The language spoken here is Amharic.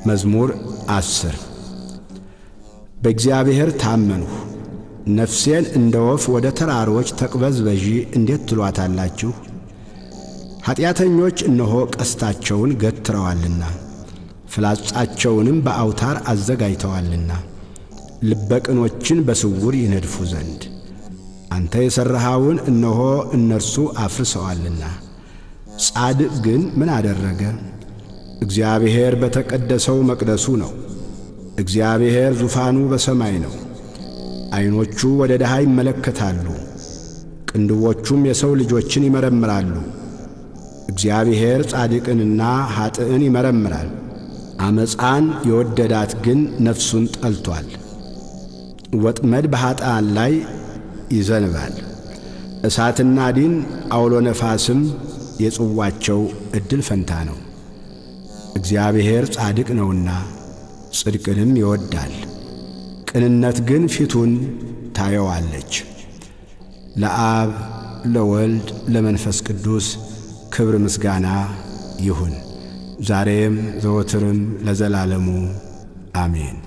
መዝሙር 10 በእግዚአብሔር ታመንሁ፣ ነፍሴን እንደ ወፍ ወደ ተራሮች ተቅበዝበዢ እንዴት ትሏታላችሁ? ኃጢአተኞች እነሆ ቀስታቸውን ገትረዋልና ፍላጻቸውንም በአውታር አዘጋጅተዋልና ልበቅኖችን በስውር ይነድፉ ዘንድ አንተ የሠራኸውን እነሆ እነርሱ አፍርሰዋልና። ጻድቅ ግን ምን አደረገ? እግዚአብሔር በተቀደሰው መቅደሱ ነው። እግዚአብሔር ዙፋኑ በሰማይ ነው። ዓይኖቹ ወደ ድሃ ይመለከታሉ፣ ቅንድቦቹም የሰው ልጆችን ይመረምራሉ። እግዚአብሔር ጻድቅንና ኀጥእን ይመረምራል። ዓመፃን የወደዳት ግን ነፍሱን ጠልቶአል። ወጥመድ በኀጥኣን ላይ ይዘንባል። እሳትና ዲን አውሎ ነፋስም የጽዋቸው ዕድል ፈንታ ነው። እግዚአብሔር ጻድቅ ነውና ጽድቅንም ይወዳል። ቅንነት ግን ፊቱን ታየዋለች። ለአብ ለወልድ ለመንፈስ ቅዱስ ክብር ምስጋና ይሁን ዛሬም ዘወትርም ለዘላለሙ አሜን።